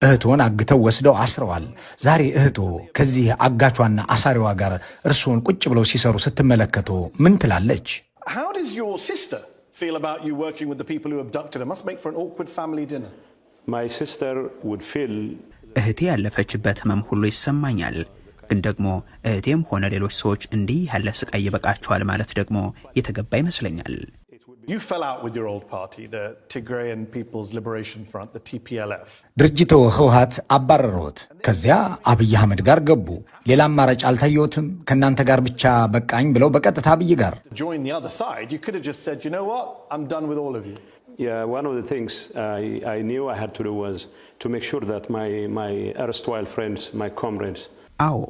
እህቶን አግተው ወስደው አስረዋል። ዛሬ እህቶ ከዚህ አጋቿና አሳሪዋ ጋር እርሶን ቁጭ ብለው ሲሰሩ ስትመለከቱ ምን ትላለች? How does your sister feel about you working with the people who abducted her? Must make for an awkward family dinner. My sister would feel እህቴ ያለፈችበት ህመም ሁሉ ይሰማኛል። ግን ደግሞ እህቴም ሆነ ሌሎች ሰዎች እንዲህ ያለ ስቃይ ይበቃቸዋል ማለት ደግሞ የተገባ ይመስለኛል። You fell out with your old party, the Tigrayan People's Liberation Front, the TPLF. ድርጅቶ ህወሓት አባረሩት። ከዚያ አብይ አህመድ ጋር ገቡ። ሌላ አማራጭ አልታየዎትም? ከእናንተ ጋር ብቻ በቃኝ ብለው በቀጥታ አብይ ጋር Join the other side. You could have just said, you know what, I'm done with all of you. Yeah, one of the things I knew I had to do was to make sure that my erstwhile friends, my comrades. አዎ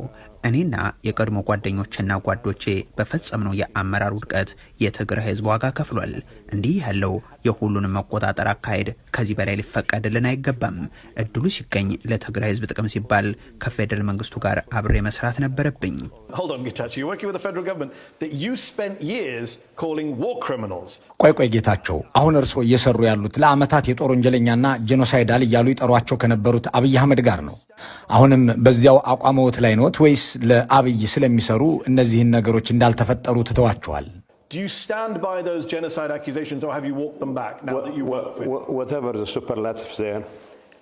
እኔና የቀድሞ ጓደኞችና ጓዶቼ በፈጸምነው የአመራር ውድቀት የትግራይ ህዝብ ዋጋ ከፍሏል። እንዲህ ያለው የሁሉንም መቆጣጠር አካሄድ ከዚህ በላይ ሊፈቀድልን አይገባም። እድሉ ሲገኝ ለትግራይ ህዝብ ጥቅም ሲባል ከፌደራል መንግስቱ ጋር አብሬ መስራት ነበረብኝ። Hold on, Getachew, you're working with the federal government that you spent years calling war criminals. ቆይ ጌታቸው፣ አሁን እርሶ እየሰሩ ያሉት ለአመታት የጦር ወንጀለኛና ጄኖሳይዳል እያሉ ይጠሯቸው ከነበሩት አብይ አህመድ ጋር ነው። አሁንም በዚያው አቋመውት ላይ ነዎት ወይስ ለአብይ ስለሚሰሩ እነዚህን ነገሮች እንዳልተፈጠሩ ትተዋቸዋል? Do you stand by those genocide accusations or have you walked them back now that you work for it? Whatever the superlatives there,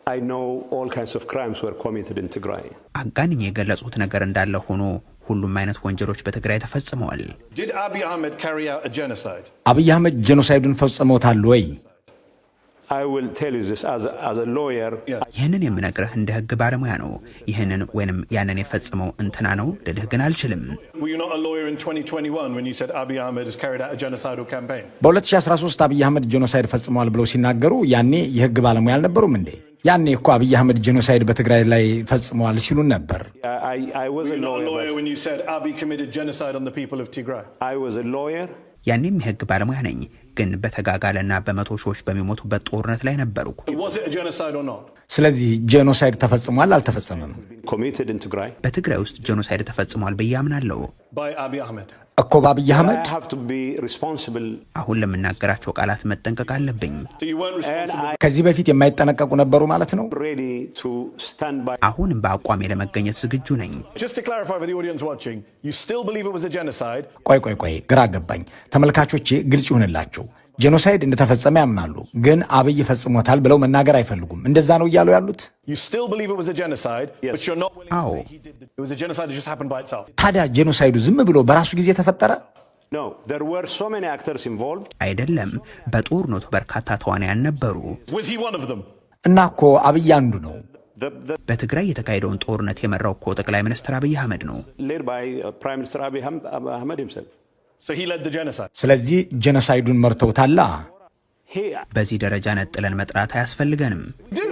I know all kinds of crimes were committed in Tigray. አጋንኝ የገለጹት ነገር እንዳለ ሆኖ ሁሉም አይነት ወንጀሎች በትግራይ ተፈጽመዋል። Did Abiy Ahmed carry out a genocide? አብይ አህመድ ጄኖሳይዱን ፈጽመውታል ወይ? I will tell you this as a lawyer. ይህንን የምነግርህ እንደ ህግ ባለሙያ ነው። ይህንን ወይንም ያንን የፈጸመው እንትና ነው ልልህ ግን አልችልም። Were you not a lawyer in 2021 when you said Abiy Ahmed has carried out a genocidal campaign? በ2013 አብይ አህመድ ጄኖሳይድ ፈጽመዋል ብለው ሲናገሩ ያኔ የህግ ባለሙያ አልነበሩም እንዴ? ያኔ እኮ አብይ አህመድ ጄኖሳይድ በትግራይ ላይ ፈጽመዋል ሲሉን ነበር። I was Were a you not a lawyer lawyer when you said Abiy committed genocide on the people of Tigray? I was a lawyer. ያኔም የህግ ባለሙያ ነኝ፣ ግን በተጋጋለና በመቶ ሺዎች በሚሞቱበት ጦርነት ላይ ነበርኩ። Was it a genocide or not? ስለዚህ ጄኖሳይድ ተፈጽሟል አልተፈጸመም? Committed in Tigray. በትግራይ ውስጥ ጄኖሳይድ ተፈጽሟል ብዬ አምናለሁ። By Abiy Ahmed. እኮ በአብይ አህመድ I have to be responsible. አሁን ለምናገራቸው ቃላት መጠንቀቅ አለብኝ። So you weren't responsible. ከዚህ በፊት የማይጠነቀቁ ነበሩ ማለት ነው? Ready to stand by. አሁን በአቋሜ ለመገኘት ዝግጁ ነኝ። Just to clarify for the audience watching, you still believe it was a genocide? ቆይ ግራ ገባኝ። ተመልካቾቼ ግልጽ ይሁንላቸው። ጄኖሳይድ እንደተፈጸመ ያምናሉ፣ ግን አብይ ፈጽሞታል ብለው መናገር አይፈልጉም። እንደዛ ነው እያሉ ያሉት? You still believe it was a genocide, Yes. but you're not willing to Oh. say he did it was a genocide that just happened by itself. ታዲያ ጄኖሳይዱ ዝም ብሎ በራሱ ጊዜ ተፈጠረ? No, there were so many actors involved. አይደለም፣ በጦርነቱ በርካታ ተዋናያን ነበሩ። Was he one of them? እና እኮ አብይ አንዱ ነው። The በትግራይ የተካሄደውን ጦርነት የመራው እኮ ጠቅላይ ሚኒስትር አብይ አህመድ ነው። led by Prime Minister Abiy Ahmed himself. So he led the genocide. ስለዚህ ጄኖሳይዱን መርተውታላ። He በዚህ ደረጃ ነጥለን መጥራት አያስፈልገንም። Do.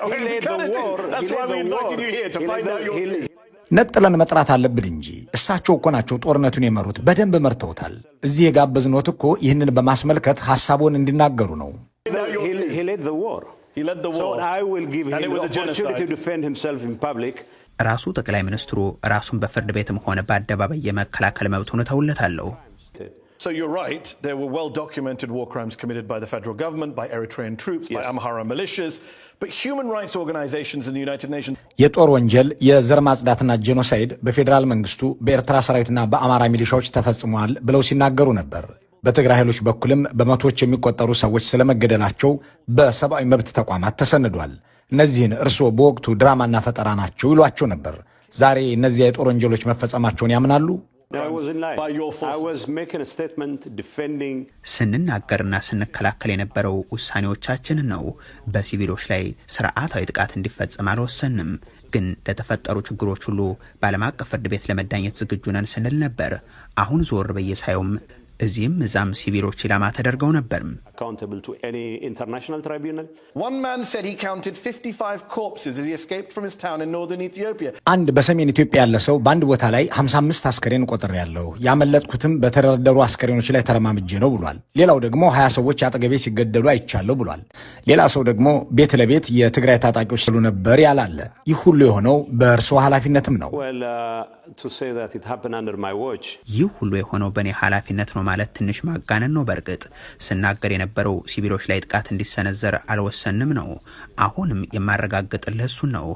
he led the war. That's He why led we the invited war. you here to He find led out the- your he- views. ነጥለን መጥራት አለብን እንጂ እሳቸው እኮ ናቸው ጦርነቱን የመሩት። በደንብ መርተውታል። እዚህ የጋበዝኖት እኮ ይህንን በማስመልከት ሐሳቡን እንዲናገሩ ነው። He led the war. He led the So war. I will give And him it the was a opportunity genocide. to defend himself in public. ራሱ ጠቅላይ ሚኒስትሩ ራሱን በፍርድ ቤትም ሆነ በአደባባይ የመከላከል መብቱን እተውለታለሁ። So you're right, there were well-documented war crimes committed by the federal government, by Eritrean troops, by Yes. Amhara militias, but human rights organizations in the United Nations የጦር ወንጀል፣ የዘር ማጽዳትና ጄኖሳይድ በፌዴራል መንግስቱ በኤርትራ ሰራዊትና በአማራ ሚሊሻዎች ተፈጽሟል ብለው ሲናገሩ ነበር። በትግራይ ኃይሎች በኩልም በመቶዎች የሚቆጠሩ ሰዎች ስለመገደላቸው በሰብአዊ መብት ተቋማት ተሰንዷል። እነዚህን እርስዎ በወቅቱ ድራማና ፈጠራ ናቸው ይሏቸው ነበር። ዛሬ እነዚያ የጦር ወንጀሎች መፈጸማቸውን ያምናሉ? I wasn't lying. by your forces. I was making a statement defending. ስንናገርና ስንከላከል የነበረው ውሳኔዎቻችንን ነው። በሲቪሎች ላይ ስርዓታዊ ጥቃት እንዲፈጸም አልወሰንም፣ ግን ለተፈጠሩ ችግሮች ሁሉ በዓለም አቀፍ ፍርድ ቤት ለመዳኘት ዝግጁ ነን ስንል ነበር። አሁን ዞር በየሳየውም እዚህም እዛም ሲቪሎች ኢላማ ተደርገው ነበር። Accountable to any international tribunal. One man said he counted 55 corpses as he escaped from his town in northern Ethiopia. አንድ በሰሜን ኢትዮጵያ ያለ ሰው በአንድ ቦታ ላይ 55 አስከሬን ቆጥሬያለሁ፣ ያመለጥኩትም በተደረደሩ አስከሬኖች ላይ ተረማምጄ ነው ብሏል። ሌላው ደግሞ 20 ሰዎች አጠገቤ ሲገደሉ አይቻለሁ ብሏል። ሌላ ሰው ደግሞ ቤት ለቤት የትግራይ ታጣቂዎች ስሉ ነበር ያላለ። ይህ ሁሉ የሆነው በእርስዎ ኃላፊነትም ነው? Well, to say that it happened under my watch. ይህ ሁሉ የሆነው በእኔ ኃላፊነት ነው ማለት ትንሽ ማጋነን ነው። በርግጥ ስናገር የነበረው ሲቪሎች ላይ ጥቃት እንዲሰነዘር አልወሰንም ነው። አሁንም የማረጋግጥልህ እሱን ነው።